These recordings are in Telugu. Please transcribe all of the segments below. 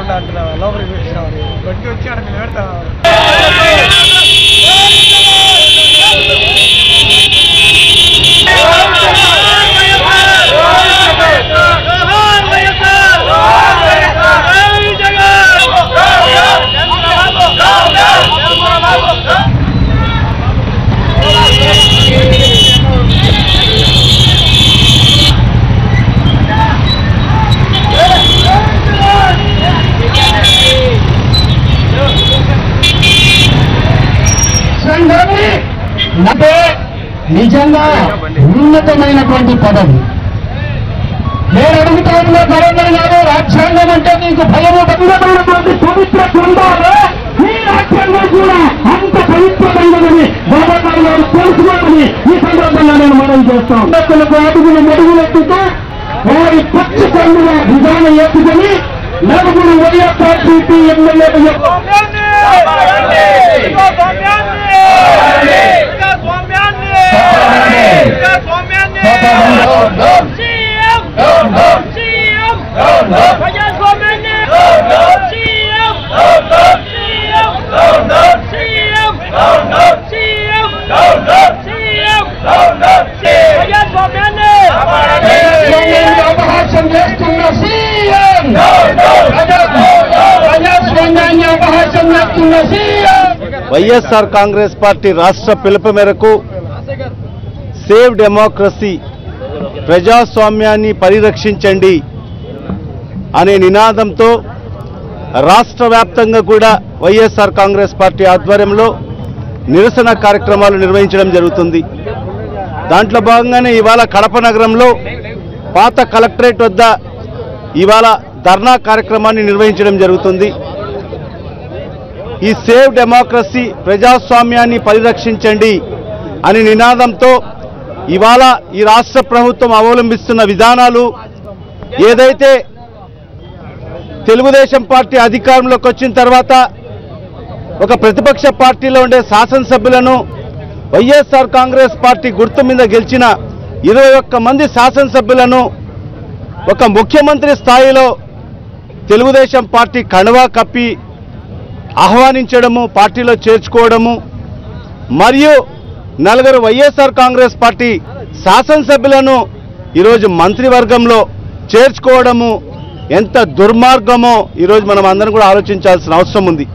రాకుండా అంటున్నావా లోపలికి పెట్టినామని కొట్టి వచ్చి అక్కడ నిలబెడతావా అంటే నిజంగా ఉన్నతమైనటువంటి పదవి. నేను అడుగుతా ఉన్న నరేంద్ర గారు, రాజ్యాంగం అంటే నీకు భయము భంగమైనటువంటి పవిత్ర గ్రంథాలు, ఈ రాజ్యాంగం కూడా అంత పవిత్రమైనదని గవర్నర్ గారు తెలుసుకోవాలని ఈ సందర్భంగా నేను మనం చేస్తాం. అడుగులు మడుగులెత్తుతూ వారి పచ్చి పండుగ విధానం ఎత్తుకొని నలుగురు వైఎస్ఆర్సీపీ ఎమ్మెల్యేలు అపహాస్యం చేస్తున్న సీఎం, ప్రజాస్వామ్యాన్ని అపహాస్యం చేస్తున్న సీఎం. వైఎస్ఆర్ కాంగ్రెస్ పార్టీ రాష్ట్ర పిలుపు మేరకు సేవ్ డెమోక్రసీ, ప్రజాస్వామ్యాన్ని పరిరక్షించండి అనే నినాదంతో రాష్ట్ర వ్యాప్తంగా కూడా వైఎస్ఆర్ కాంగ్రెస్ పార్టీ ఆధ్వర్యంలో నిరసన కార్యక్రమాలు నిర్వహించడం జరుగుతుంది. దాంట్లో భాగంగానే ఇవాళ కడప నగరంలో పాత కలెక్టరేట్ వద్ద ఇవాళ ధర్నా కార్యక్రమాన్ని నిర్వహించడం జరుగుతుంది. ఈ సేవ్ డెమోక్రసీ, ప్రజాస్వామ్యాన్ని పరిరక్షించండి అనే నినాదంతో ఇవాళ ఈ రాష్ట్ర ప్రభుత్వం అవలంబిస్తున్న విధానాలు, ఏదైతే తెలుగుదేశం పార్టీ అధికారంలోకి వచ్చిన తర్వాత ఒక ప్రతిపక్ష పార్టీలో ఉండే శాసనసభ్యులను వైఎస్ఆర్ కాంగ్రెస్ పార్టీ గుర్తు మీద గెలిచిన 21 మంది శాసనసభ్యులను ఒక ముఖ్యమంత్రి స్థాయిలో తెలుగుదేశం పార్టీ కండువా కప్పి ఆహ్వానించడము, పార్టీలో చేర్చుకోవడము, మరియు 4 వైఎస్ఆర్ కాంగ్రెస్ పార్టీ శాసనసభ్యులను ఈరోజు మంత్రివర్గంలో చేర్చుకోవడము ఎంత దుర్మార్గమో ఈరోజు మనం అందరం కూడా ఆలోచించాల్సిన అవసరం ఉంది.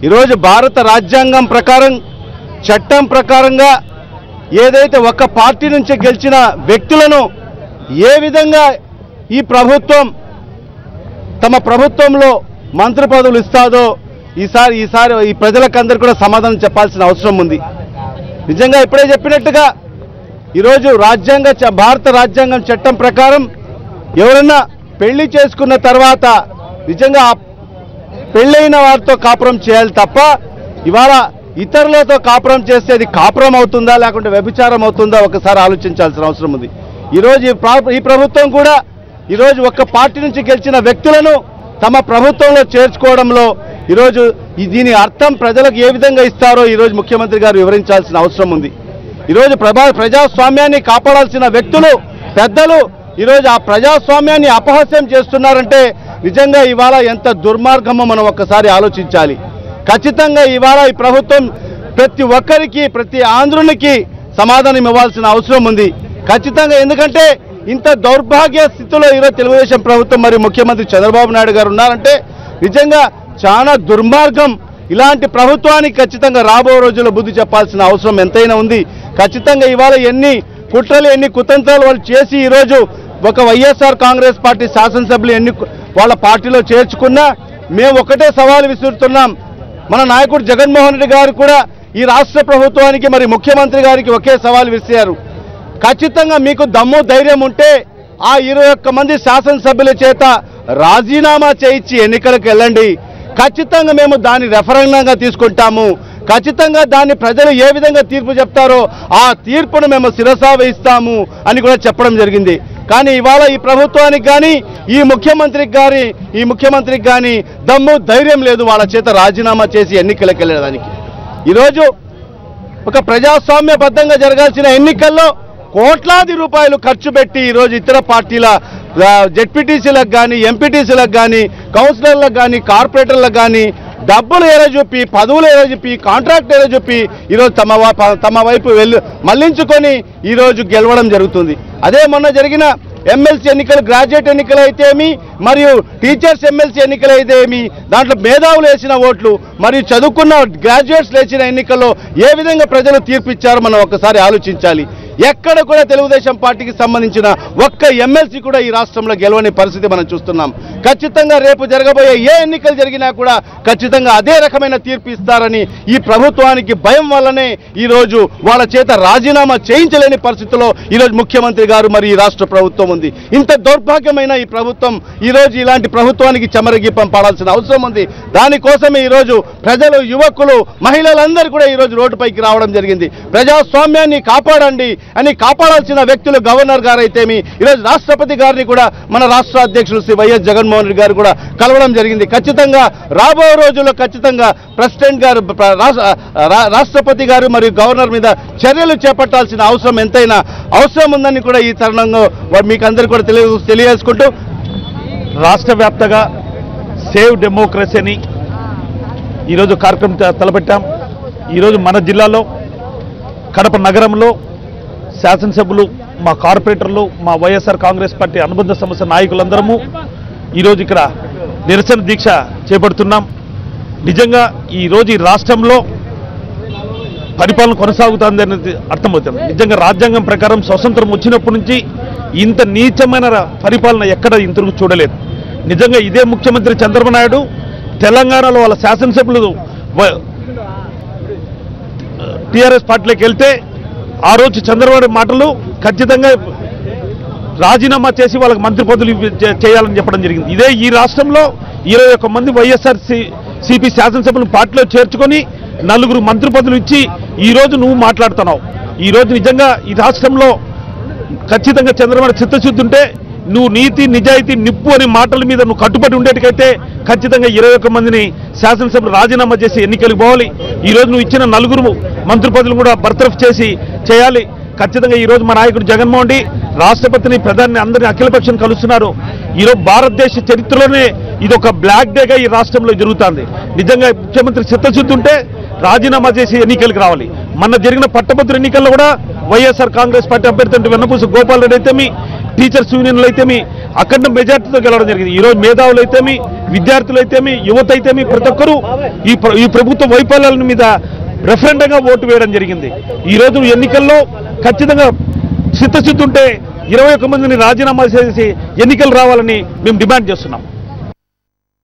ఈరోజు భారత రాజ్యాంగం ప్రకారం, చట్టం ప్రకారంగా ఏదైతే ఒక పార్టీ నుంచి గెలిచిన వ్యక్తులను ఏ విధంగా ఈ ప్రభుత్వం తమ ప్రభుత్వంలో మంత్రి పదవులు ఇస్తాదో ఈసారి ఈ ప్రజలకందరూ కూడా సమాధానం చెప్పాల్సిన అవసరం ఉంది. నిజంగా ఇప్పుడే చెప్పినట్టుగా ఈరోజు భారత రాజ్యాంగం చట్టం ప్రకారం ఎవరన్నా పెళ్లి చేసుకున్న తర్వాత నిజంగా పెళ్ళైన వారితో కాపురం చేయాలి తప్ప ఇవాళ ఇతరులతో కాపురం చేస్తే అది కాపురం అవుతుందా లేకుంటే వ్యభిచారం అవుతుందా ఒకసారి ఆలోచించాల్సిన అవసరం ఉంది. ఈరోజు ఈ ప్రభుత్వం కూడా ఈరోజు ఒక పార్టీ నుంచి గెలిచిన వ్యక్తులను తమ ప్రభుత్వంలో చేర్చుకోవడంలో ఈరోజు దీని అర్థం ప్రజలకు ఏ విధంగా ఇస్తారో ఈరోజు ముఖ్యమంత్రి గారు వివరించాల్సిన అవసరం ఉంది. ఈరోజు ప్రజాస్వామ్యాన్ని కాపాడాల్సిన వ్యక్తులు, పెద్దలు ఈరోజు ఆ ప్రజాస్వామ్యాన్ని అపహాస్యం చేస్తున్నారంటే నిజంగా ఇవాళ ఎంత దుర్మార్గమో మనం ఒక్కసారి ఆలోచించాలి. ఖచ్చితంగా ఇవాళ ఈ ప్రభుత్వం ప్రతి ఒక్కరికి, ప్రతి ఆంధ్రునికి సమాధానం ఇవ్వాల్సిన అవసరం ఉంది ఖచ్చితంగా. ఎందుకంటే ఇంత దౌర్భాగ్య స్థితిలో ఈరోజు తెలుగుదేశం ప్రభుత్వం మరియు ముఖ్యమంత్రి చంద్రబాబు నాయుడు గారు ఉన్నారంటే నిజంగా చాలా దుర్మార్గం. ఇలాంటి ప్రభుత్వానికి ఖచ్చితంగా రాబో రోజుల్లో బుద్ధి చెప్పాల్సిన అవసరం ఎంతైనా ఉంది. ఖచ్చితంగా ఇవాళ ఎన్ని కుట్రలు, ఎన్ని కుతంత్రాలు వాళ్ళు చేసి ఈరోజు ఒక వైఎస్ఆర్ కాంగ్రెస్ పార్టీ శాసనసభ్యులు వాళ్ళ పార్టీలో చేర్చుకున్నా మేము ఒకటే సవాలు విసురుతున్నాం. మన నాయకుడు జగన్మోహన్ రెడ్డి గారు కూడా ఈ రాష్ట్ర ప్రభుత్వానికి మరి ముఖ్యమంత్రి గారికి ఒకే సవాలు విసిరారు. ఖచ్చితంగా మీకు దమ్ము ధైర్యం ఉంటే ఆ 21 మంది శాసనసభ్యుల చేత రాజీనామా చేయించి ఎన్నికలకు వెళ్ళండి. ఖచ్చితంగా మేము దాన్ని రెఫరెండంగా తీసుకుంటాము. ఖచ్చితంగా దాన్ని ప్రజలు ఏ విధంగా తీర్పు చెప్తారో ఆ తీర్పును మేము శిరసా వహిస్తాము అని కూడా చెప్పడం జరిగింది. కానీ ఇవాళ ఈ ప్రభుత్వానికి కానీ ఈ ముఖ్యమంత్రికి కానీ దమ్ము ధైర్యం లేదు వాళ్ళ చేత రాజీనామా చేసి ఎన్నికలకు వెళ్ళడానికి. ఈరోజు ఒక ప్రజాస్వామ్యబద్ధంగా జరగాల్సిన ఎన్నికల్లో కోట్లాది రూపాయలు ఖర్చు పెట్టి ఈరోజు ఇతర పార్టీల జెడ్పీటీసీలకు కానీ ఎంపీటీసీలకు కానీ కౌన్సిలర్లకు కానీ కార్పొరేటర్లకు కానీ డబ్బులు ఏదో చెప్పి పదవులు ఏదో చెప్పి కాంట్రాక్ట్ ఏదో చెప్పి ఈరోజు తమ వైపు మళ్లించుకొని ఈరోజు గెలవడం జరుగుతుంది. అదే మొన్న జరిగిన ఎమ్మెల్సీ ఎన్నికలు, గ్రాడ్యుయేట్ ఎన్నికలు అయితేమి మరియు టీచర్స్ ఎమ్మెల్సీ ఎన్నికలు అయితేమి దాంట్లో మేధావులు వేసిన ఓట్లు మరియు చదువుకున్న గ్రాడ్యుయేట్స్ వేసిన ఎన్నికల్లో ఏ విధంగా ప్రజలు తీర్పిచ్చారో మనం ఒక్కసారి ఆలోచించాలి. ఎక్కడ కూడా తెలుగుదేశం పార్టీకి సంబంధించిన ఒక్క ఎమ్మెల్సీ కూడా ఈ రాష్ట్రంలో గెలవని పరిస్థితి మనం చూస్తున్నాం. ఖచ్చితంగా రేపు జరగబోయే ఏ ఎన్నికలు జరిగినా కూడా ఖచ్చితంగా అదే రకమైన తీర్పు ఇస్తారని ఈ ప్రభుత్వానికి భయం వల్లనే ఈరోజు వాళ్ళ చేత రాజీనామా చేయించలేని పరిస్థితిలో ఈరోజు ముఖ్యమంత్రి గారు మరి ఈ రాష్ట్ర ప్రభుత్వం ఉంది. ఇంత దౌర్భాగ్యమైన ఈ ప్రభుత్వం ఈరోజు ఇలాంటి ప్రభుత్వానికి చమరగీపం పాడాల్సిన అవసరం ఉంది. దానికోసమే ఈరోజు ప్రజలు, యువకులు, మహిళలందరూ కూడా ఈరోజు రోడ్డుపైకి రావడం జరిగింది. ప్రజాస్వామ్యాన్ని కాపాడండి అని కాపాడాల్సిన వ్యక్తులు గవర్నర్ గారు అయితేమి, ఈరోజు రాష్ట్రపతి గారిని కూడా మన రాష్ట్ర అధ్యక్షులు శ్రీ వైఎస్ జగన్మోహన్ రెడ్డి గారు కూడా కలవడం జరిగింది. ఖచ్చితంగా రాబో రోజుల్లో ఖచ్చితంగా ప్రెసిడెంట్ గారు, రాష్ట్రపతి గారు మరియు గవర్నర్ మీద చర్యలు చేపట్టాల్సిన అవసరం ఎంతైనా అవసరం ఉందని కూడా ఈ తరుణంలో మీకు అందరికీ కూడా తెలియజేసుకుంటూ, రాష్ట్ర వ్యాప్తంగా సేవ్ డెమోక్రసీ అని ఈరోజు కార్యక్రమం తలపెట్టాం. ఈరోజు మన జిల్లాలో కడప నగరంలో శాసనసభ్యులు, మా కార్పొరేటర్లు, మా వైఎస్ఆర్ కాంగ్రెస్ పార్టీ అనుబంధ సంస్థ నాయకులందరము ఈరోజు ఇక్కడ నిరసన దీక్ష చేపడుతున్నాం. నిజంగా ఈరోజు ఈ రాష్ట్రంలో పరిపాలన కొనసాగుతుంది అనేది అర్థమవుతుంది. నిజంగా రాజ్యాంగం ప్రకారం స్వతంత్రం వచ్చినప్పటి నుంచి ఇంత నీచమైన పరిపాలన ఎక్కడ ఇంతకు చూడలేదు. నిజంగా ఇదే ముఖ్యమంత్రి చంద్రబాబు నాయుడు తెలంగాణలో వాళ్ళ శాసనసభ్యులు టీఆర్ఎస్ పార్టీలోకి వెళ్తే ఆ రోజు చంద్రబాబు మాటలు ఖచ్చితంగా రాజీనామా చేసి వాళ్ళకి మంత్రి పదవులు చేయాలని చెప్పడం జరిగింది. ఇదే ఈ రాష్ట్రంలో 21 మంది వైఎస్ఆర్సీపీ శాసనసభ్యులను పార్టీలో చేర్చుకొని 4 మంత్రి పదవులు ఇచ్చి ఈరోజు నువ్వు మాట్లాడుతున్నావు. ఈరోజు నిజంగా ఈ రాష్ట్రంలో ఖచ్చితంగా చంద్రబాబు చిత్తశుద్ధి ఉంటే నువ్వు నీతి, నిజాయితీ, నిప్పు అనే మాటల మీద నువ్వు కట్టుబడి ఉండేటికైతే ఖచ్చితంగా 21 మందిని శాసనసభ్యులు రాజీనామా చేసి ఎన్నికలకు పోవాలి. ఈరోజు నువ్వు ఇచ్చిన 4 మంత్రి పదవులు కూడా బర్తరఫ్ చేయాలి. ఖచ్చితంగా ఈరోజు మా నాయకుడు జగన్మోహన్ రెడ్డి రాష్ట్రపతిని, ప్రధాని అందరినీ అఖిలపక్షం కలుస్తున్నారు. ఈరోజు భారతదేశ చరిత్రలోనే ఇది ఒక బ్లాక్ డేగా ఈ రాష్ట్రంలో జరుగుతుంది. నిజంగా ముఖ్యమంత్రి చిత్తశుద్ధి ఉంటే రాజీనామా చేసి ఎన్నికలకు రావాలి. మొన్న జరిగిన పట్టభద్రుల ఎన్నికల్లో కూడా వైఎస్ఆర్ కాంగ్రెస్ పార్టీ అభ్యర్థి వెన్నపూస గోపాల్ రెడ్డి అయితేమి, టీచర్స్ యూనియన్లు అయితేమి అఖండ మెజార్టీతో గెలవడం జరిగింది. ఈరోజు మేధావులు అయితేమి, విద్యార్థులు అయితేమి, యువత అయితేమి ప్రతి ఒక్కరూ ఈ ప్రభుత్వ వైఫల్యాల మీద రెఫరెండంగా ఓటు వేయడం జరిగింది. ఈరోజు ఎన్నికల్లో ఖచ్చితంగా చిత్తశుద్ధి ఉంటే 21 మందిని రాజీనామా చేసి ఎన్నికలు రావాలని మేము డిమాండ్ చేస్తున్నాం.